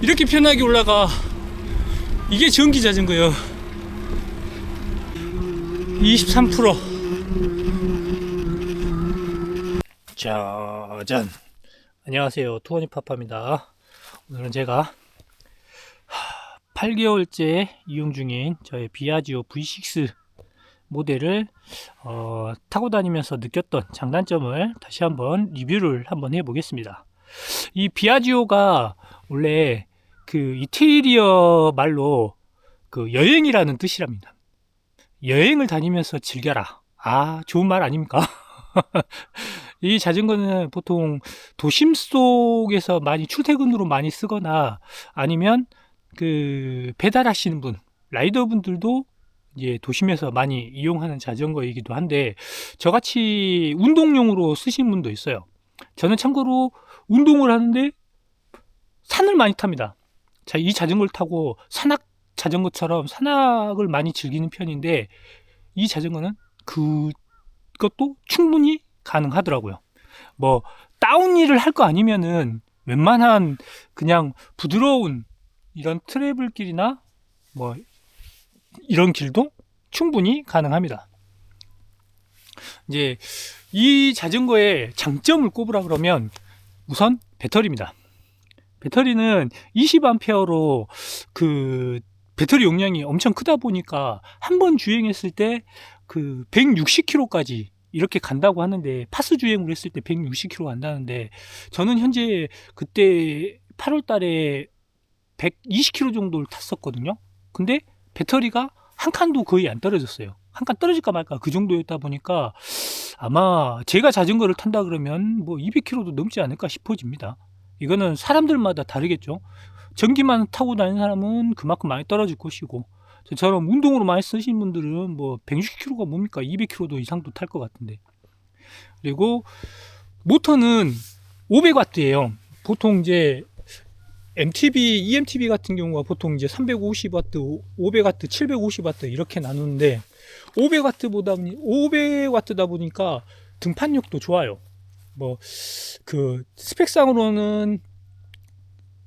이렇게 편하게 올라가. 이게 전기 자전거요. 23%. 짜잔. 안녕하세요, 투어니파파입니다. 오늘은 제가 8개월째 이용 중인 저의 비아지오 V6 모델을 타고 다니면서 느꼈던 장단점을 다시 한번 리뷰를 한번 해보겠습니다. 이 비아지오가 원래 그 이태리어 말로 그 여행이라는 뜻이랍니다. 여행을 다니면서 즐겨라. 아, 좋은 말 아닙니까? 이 자전거는 보통 도심 속에서 많이 출퇴근으로 많이 쓰거나 아니면 그 배달하시는 분, 라이더 분들도 이제 도심에서 많이 이용하는 자전거이기도 한데, 저같이 운동용으로 쓰신 분도 있어요. 저는 참고로 운동을 하는데 산을 많이 탑니다. 자, 이 자전거를 타고 산악 자전거처럼 산악을 많이 즐기는 편인데, 이 자전거는 그것도 충분히 가능하더라고요. 뭐 다운힐을 할 거 아니면은 웬만한 그냥 부드러운 이런 트래블길이나 뭐 이런 길도 충분히 가능합니다. 이제 이 자전거의 장점을 꼽으라 그러면 우선 배터리입니다. 배터리는 20A로 그 배터리 용량이 엄청 크다 보니까 한 번 주행했을 때 그 160km까지 이렇게 간다고 하는데, 파스 주행을 했을 때 160km 간다는데, 저는 현재 그때 8월 달에 120km 정도를 탔었거든요. 근데 배터리가 한 칸도 거의 안 떨어졌어요. 한 칸 떨어질까 말까 그 정도였다 보니까 아마 제가 자전거를 탄다 그러면 뭐 200km도 넘지 않을까 싶어집니다. 이거는 사람들마다 다르겠죠. 전기만 타고 다니는 사람은 그만큼 많이 떨어질 것이고, 저처럼 운동으로 많이 쓰시는 분들은 뭐 160km가 뭡니까? 200km도 이상도 탈 것 같은데. 그리고 모터는 500W예요. 보통 이제 MTB, EMTB 같은 경우가 보통 이제 350W, 500W, 750W 이렇게 나누는데, 500W다 보니까 등판력도 좋아요. 뭐 그 스펙상으로는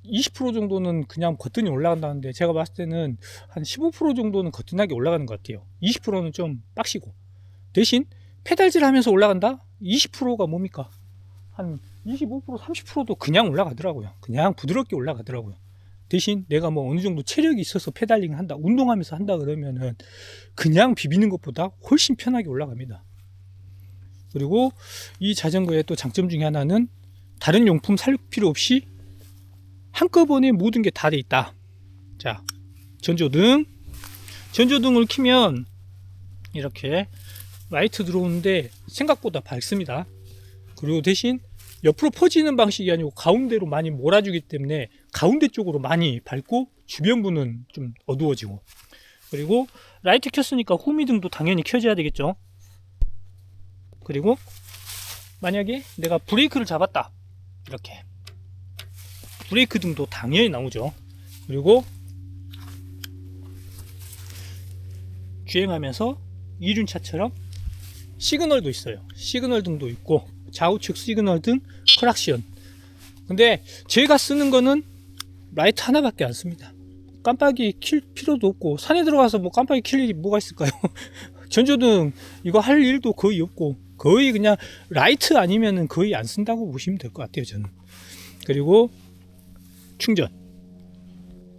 20% 정도는 그냥 거뜬히 올라간다는데, 제가 봤을 때는 한 15% 정도는 거뜬하게 올라가는 것 같아요. 20%는 좀 빡시고, 대신 페달질 하면서 올라간다? 20%가 뭡니까? 한 25%, 30%도 그냥 올라가더라고요. 그냥 부드럽게 올라가더라고요. 대신 내가 뭐 어느 정도 체력이 있어서 페달링을 한다, 운동하면서 한다 그러면은 그냥 비비는 것보다 훨씬 편하게 올라갑니다. 그리고 이 자전거의 또 장점 중에 하나는 다른 용품 살 필요 없이 한꺼번에 모든 게 다 돼 있다. 자, 전조등을 켜면 이렇게 라이트 들어오는데 생각보다 밝습니다. 그리고 대신 옆으로 퍼지는 방식이 아니고 가운데로 많이 몰아주기 때문에 가운데 쪽으로 많이 밝고 주변부는 좀 어두워지고, 그리고 라이트 켰으니까 호미등도 당연히 켜져야 되겠죠. 그리고 만약에 내가 브레이크를 잡았다, 이렇게 브레이크 등도 당연히 나오죠. 그리고 주행하면서 이륜차처럼 시그널도 있어요. 시그널 등도 있고, 좌우측 시그널 등 크락션. 근데 제가 쓰는 거는 라이트 하나밖에 안 씁니다. 깜빡이 킬 필요도 없고, 산에 들어가서 뭐 깜빡이 킬 일이 뭐가 있을까요? 전조등 이거 할 일도 거의 없고, 거의 그냥 라이트 아니면은 거의 안 쓴다고 보시면 될 것 같아요, 저는. 그리고 충전,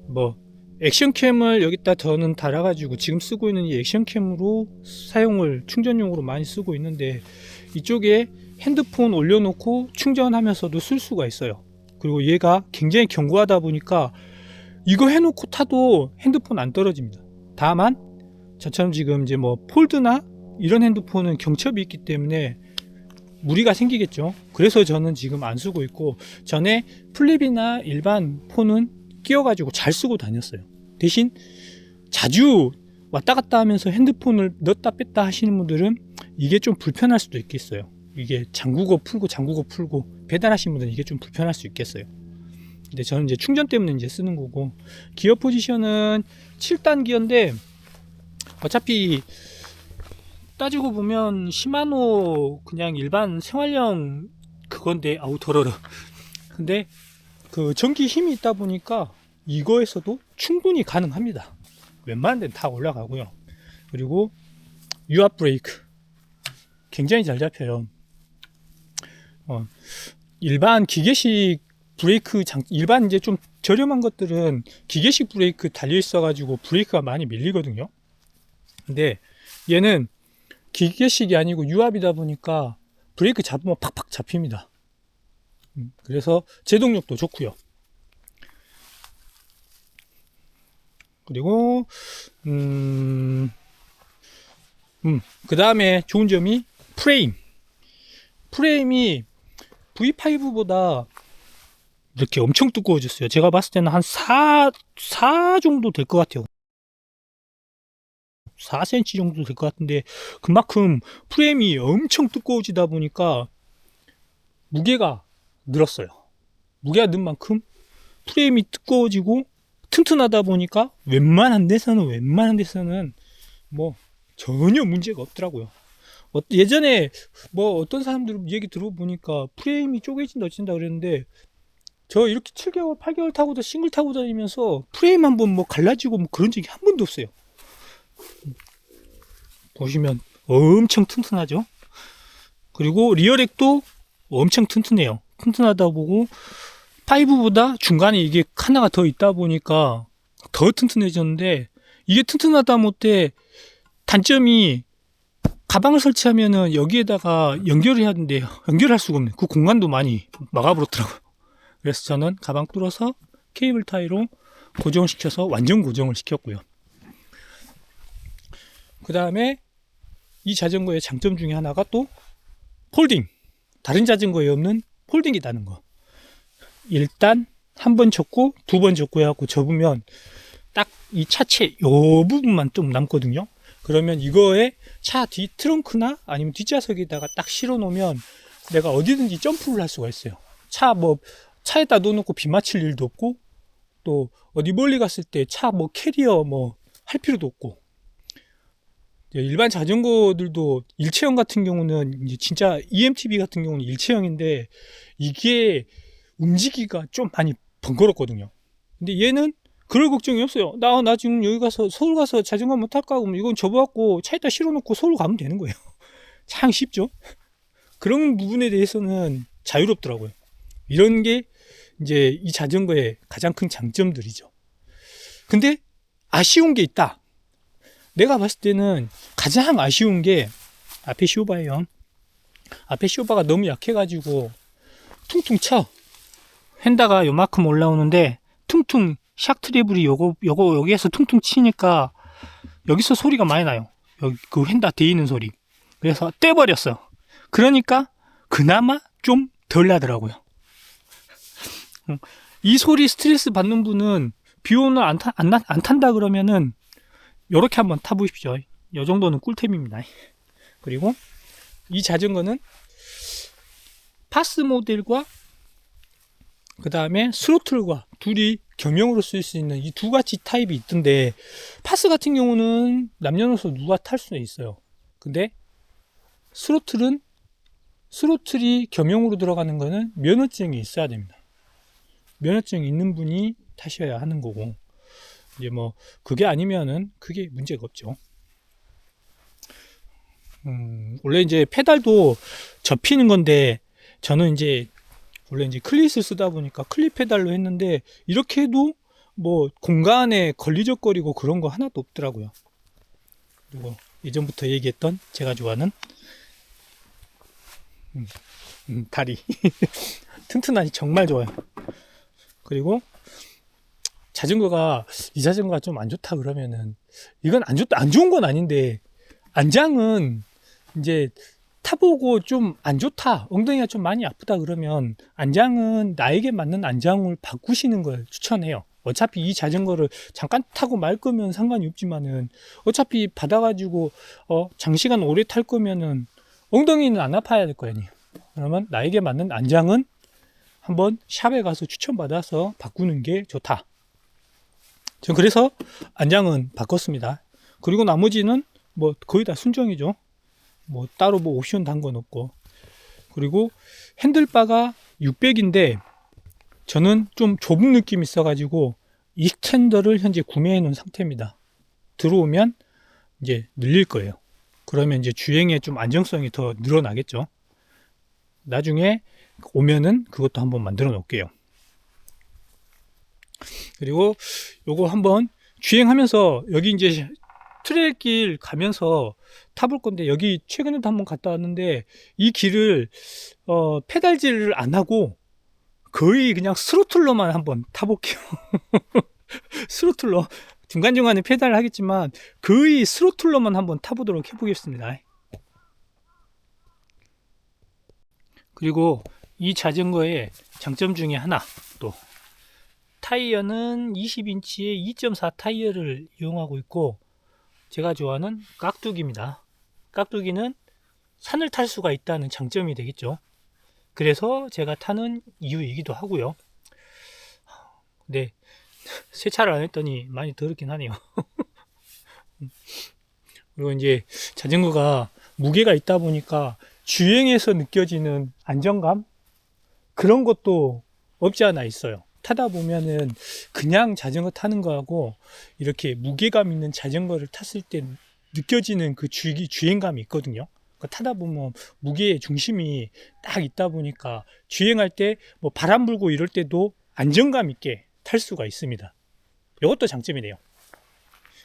뭐 액션캠을 여기다 저는 달아가지고 지금 쓰고 있는 이 액션캠으로 충전용으로 많이 쓰고 있는데, 이쪽에 핸드폰 올려놓고 충전하면서도 쓸 수가 있어요. 그리고 얘가 굉장히 견고하다 보니까 이거 해놓고 타도 핸드폰 안 떨어집니다. 다만 저처럼 지금 이제 뭐 폴드나 이런 핸드폰은 경첩이 있기 때문에 무리가 생기겠죠. 그래서 저는 지금 안 쓰고 있고, 전에 플립이나 일반 폰은 끼워가지고 잘 쓰고 다녔어요. 대신 자주 왔다 갔다 하면서 핸드폰을 넣었다 뺐다 하시는 분들은 이게 좀 불편할 수도 있겠어요. 이게 잠그고 풀고 배달하시는 분들은 이게 좀 불편할 수 있겠어요. 근데 저는 이제 충전 때문에 이제 쓰는 거고, 기어 포지션은 7단 기어인데, 어차피 따지고 보면 시마노 그냥 일반 생활용 그건데, 아우 더러워. 근데 그 전기 힘이 있다 보니까 이거에서도 충분히 가능합니다. 웬만한 데는 다 올라가고요. 그리고 유압 브레이크 굉장히 잘 잡혀요. 일반 기계식 브레이크 일반 이제 좀 저렴한 것들은 기계식 브레이크 달려 있어 가지고 브레이크가 많이 밀리거든요. 근데 얘는 기계식이 아니고 유압이다 보니까 브레이크 잡으면 팍팍 잡힙니다. 그래서 제동력도 좋고요. 그리고 그 다음에 좋은 점이 프레임이 V5보다 이렇게 엄청 두꺼워졌어요. 제가 봤을 때는 한 4 정도 될 것 같아요. 4cm 정도 될 것 같은데, 그만큼 프레임이 엄청 두꺼워지다 보니까 무게가 늘었어요. 무게가 는 만큼 프레임이 두꺼워지고 튼튼하다 보니까 웬만한 데서는 뭐 전혀 문제가 없더라고요. 예전에 뭐 어떤 사람들 얘기 들어보니까 프레임이 쪼개진다 어쩐다 그랬는데, 저 이렇게 7개월 8개월 타고도 싱글 타고 다니면서 프레임 한번 뭐 갈라지고 뭐 그런 적이 한 번도 없어요. 보시면 엄청 튼튼하죠. 그리고 리어렉도 엄청 튼튼해요. 튼튼하다 보고 5보다 중간에 이게 하나가 더 있다 보니까 더 튼튼해졌는데, 이게 튼튼하다 못해 단점이 가방을 설치하면은 여기에다가 연결을 해야 되는데 연결할 수가 없네. 그 공간도 많이 막아버렸더라고요. 그래서 저는 가방 뚫어서 케이블 타이로 고정시켜서 완전 고정을 시켰고요. 그 다음에 이 자전거의 장점 중에 하나가 또 폴딩. 다른 자전거에 없는 폴딩이라는 거. 일단 한 번 접고 두 번 접고 해갖고 접으면 딱 이 차체 요 부분만 좀 남거든요. 그러면 이거에 차 뒤 트렁크나 아니면 뒷좌석에다가 딱 실어 놓으면 내가 어디든지 점프를 할 수가 있어요. 차에다 놓고 비 맞힐 일도 없고, 또 어디 멀리 갔을 때 차 뭐 캐리어 뭐 할 필요도 없고. 일반 자전거들도 일체형 같은 경우는 이제 진짜 EMTB 같은 경우는 일체형인데 이게 움직이기가 좀 많이 번거롭거든요. 근데 얘는 그럴 걱정이 없어요. 나 지금 여기 가서 서울 가서 자전거 한번 탈까 하면 이건 접어갖고 차에다 실어놓고 서울 가면 되는 거예요. 참 쉽죠? 그런 부분에 대해서는 자유롭더라고요. 이런 게 이제 이 자전거의 가장 큰 장점들이죠. 근데 아쉬운 게 있다. 내가 봤을 때는 가장 아쉬운 게 앞에 쇼바예요. 앞에 쇼바가 너무 약해가지고 퉁퉁 쳐. 휀다가 요만큼 올라오는데 퉁퉁 샥 트래블이 여기에서 퉁퉁 치니까 여기서 소리가 많이 나요. 여기 그 휀다 데이는 소리. 그래서 떼버렸어. 그러니까 그나마 좀 덜 나더라고요. 이 소리 스트레스 받는 분은 비 오늘 안 탄다 그러면은 요렇게 한번 타보십시오. 요 정도는 꿀템입니다. 그리고 이 자전거는 파스 모델과 그 다음에 스로틀과 둘이 겸용으로 쓸 수 있는 이 두 가지 타입이 있던데, 파스 같은 경우는 남녀노소 누가 탈 수 있어요. 근데 스로틀이 겸용으로 들어가는 거는 면허증이 있어야 됩니다. 면허증이 있는 분이 타셔야 하는 거고, 이제 뭐 그게 아니면은 그게 문제가 없죠. 원래 이제 페달도 접히는 건데, 저는 이제 원래 이제 클릿을 쓰다 보니까 클릿 페달로 했는데 이렇게 해도 뭐 공간에 걸리적거리고 그런 거 하나도 없더라고요. 그리고 예전부터 얘기했던 제가 좋아하는 다리 튼튼하니 정말 좋아요. 그리고 이 자전거가 좀 안 좋다 그러면은, 이건 안 좋은 건 아닌데 안장은 이제 타보고 좀 안 좋다, 엉덩이가 좀 많이 아프다 그러면 안장은 나에게 맞는 안장을 바꾸시는 걸 추천해요. 어차피 이 자전거를 잠깐 타고 말 거면 상관이 없지만은 어차피 받아가지고 장시간 오래 탈 거면은 엉덩이는 안 아파야 될 거 아니에요. 그러면 나에게 맞는 안장은 한번 샵에 가서 추천받아서 바꾸는 게 좋다. 전 그래서 안장은 바꿨습니다. 그리고 나머지는 뭐 거의 다 순정이죠. 뭐 따로 뭐 옵션 단 건 없고. 그리고 핸들바가 600인데 저는 좀 좁은 느낌이 있어가지고 익스텐더를 현재 구매해 놓은 상태입니다. 들어오면 이제 늘릴 거예요. 그러면 이제 주행에 좀 안정성이 더 늘어나겠죠. 나중에 오면은 그것도 한번 만들어 놓을게요. 그리고 요거 한번 주행하면서 여기 이제 트레일길 가면서 타볼 건데, 여기 최근에도 한번 갔다 왔는데 이 길을 페달질을 안 하고 거의 그냥 스로틀러만 한번 타볼게요. 스로틀러 중간중간에 페달을 하겠지만 거의 스로틀러만 한번 타보도록 해보겠습니다. 그리고 이 자전거의 장점 중에 하나, 또 타이어는 20인치의 2.4 타이어를 이용하고 있고, 제가 좋아하는 깍두기입니다. 깍두기는 산을 탈 수가 있다는 장점이 되겠죠. 그래서 제가 타는 이유이기도 하고요. 근데 세차를 안 했더니 많이 더럽긴 하네요. 그리고 이제 자전거가 무게가 있다 보니까 주행에서 느껴지는 안정감, 그런 것도 없지 않아 있어요. 타다 보면은 그냥 자전거 타는 거하고 이렇게 무게감 있는 자전거를 탔을 때 느껴지는 그 주행감이 있거든요. 그러니까 타다 보면 무게의 중심이 딱 있다 보니까 주행할 때 뭐 바람 불고 이럴 때도 안정감 있게 탈 수가 있습니다. 이것도 장점이네요.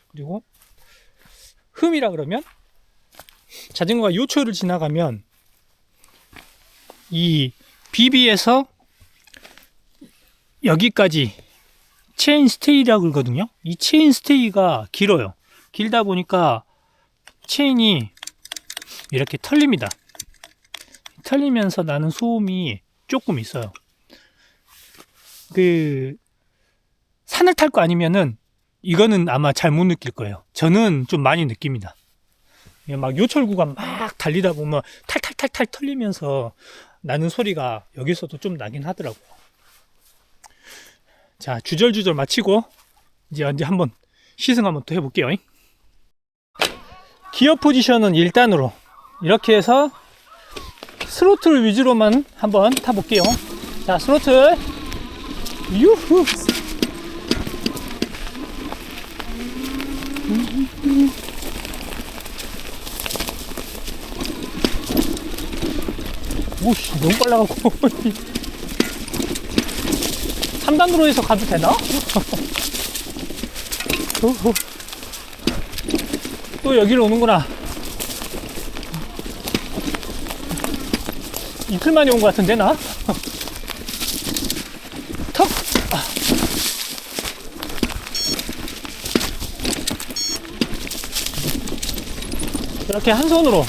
그리고 흠이라 그러면 자전거가 요철을 지나가면 이 비비에서 여기까지 체인 스테이라고 그러거든요. 이 체인 스테이가 길어요. 길다 보니까 체인이 이렇게 털립니다. 털리면서 나는 소음이 조금 있어요. 그 산을 탈 거 아니면은 이거는 아마 잘 못 느낄 거예요. 저는 좀 많이 느낍니다. 막 요철 구간 막 달리다 보면 탈탈탈탈 털리면서 나는 소리가 여기서도 좀 나긴 하더라고요. 자, 주절주절 마치고 이제 한번 시승 한번 또 해볼게요. 기어 포지션은 1단으로 이렇게 해서 스로틀 위주로만 한번 타볼게요. 자, 스로틀 유후. 오씨, 너무 빨라갖고 3단으로 해서 가도 되나? 또 여기로 오는구나. 이틀 만에 온 것 같은데 나? 턱! 이렇게 한 손으로도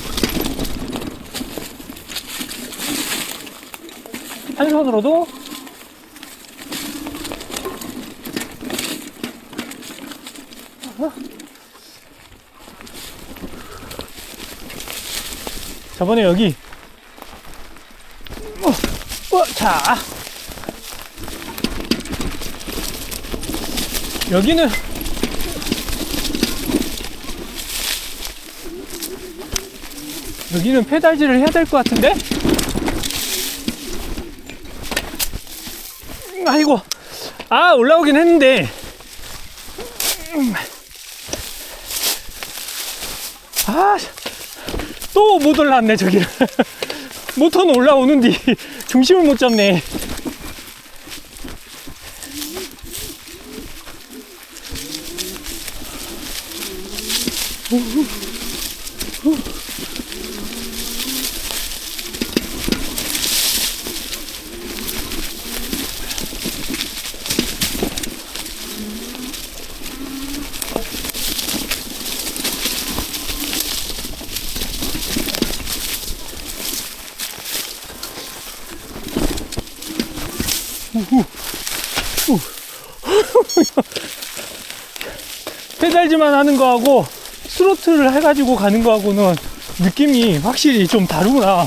저번에 여기 자, 여기는 페달질을 해야 될 것 같은데? 아이고, 올라오긴 했는데 또 못 올라왔네. 저기를 모터는 올라오는데 중심을 못 잡네. 페달질만 하는 거하고 스로틀을 해가지고 가는 거하고는 느낌이 확실히 좀 다르구나.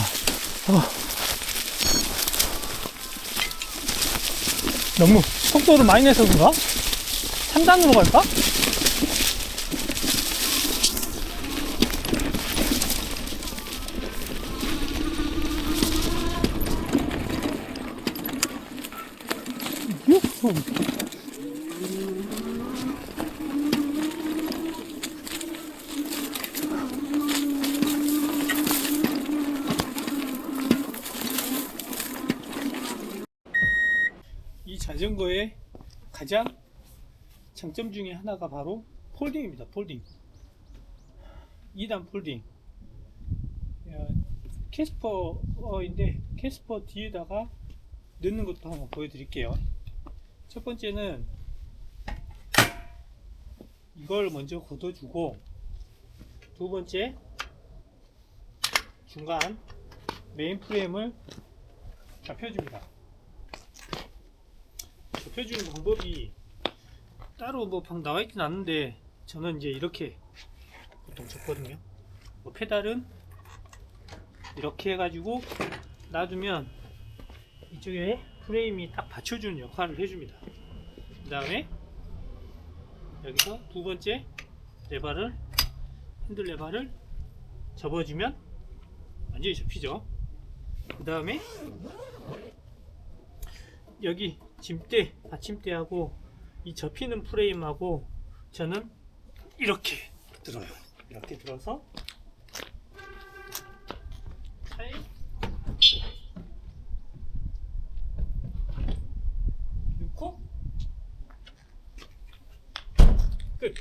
너무 속도를 많이 내서 그런가? 3단으로 갈까? 유후. 자전거의 가장 장점 중에 하나가 바로 폴딩입니다. 폴딩. 2단 폴딩. 캐스퍼인데 캐스퍼 뒤에다가 넣는 것도 한번 보여드릴게요. 첫 번째는 이걸 먼저 걷어주고, 두 번째 중간 메인 프레임을 접혀줍니다. 접혀주는 방법이 따로 뭐 방 나와 있진 않는데, 저는 이제 이렇게 보통 접거든요. 뭐 페달은 이렇게 해가지고 놔두면 이쪽에 프레임이 딱 받쳐주는 역할을 해줍니다. 그 다음에 여기서 두 번째 레버를, 핸들 레버를 접어주면 완전히 접히죠. 그 다음에 여기 짐대, 받침대하고 이 접히는 프레임하고 저는 이렇게 들어요. 이렇게 들어서 차에 넣고 끝.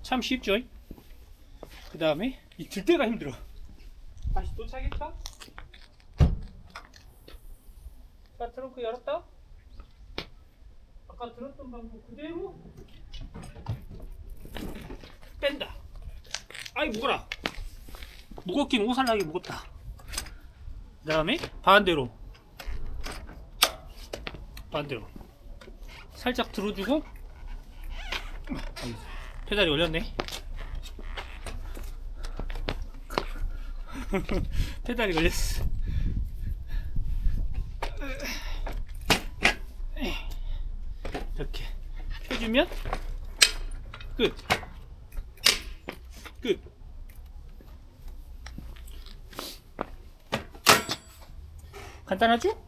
참 쉽죠? 그 다음에 이 들 때가 힘들어. 다시 또 차겠다. 자, 트렁크 열었다. 아까 들었던 방법 그대로 뺀다. 아이 무거라. 무겁긴 오살나게 무겁다. 그 다음에 반대로 살짝 들어주고, 페달이 올렸네. 페달이 걸렸어. 이렇게 해주면 끝. 간단하죠?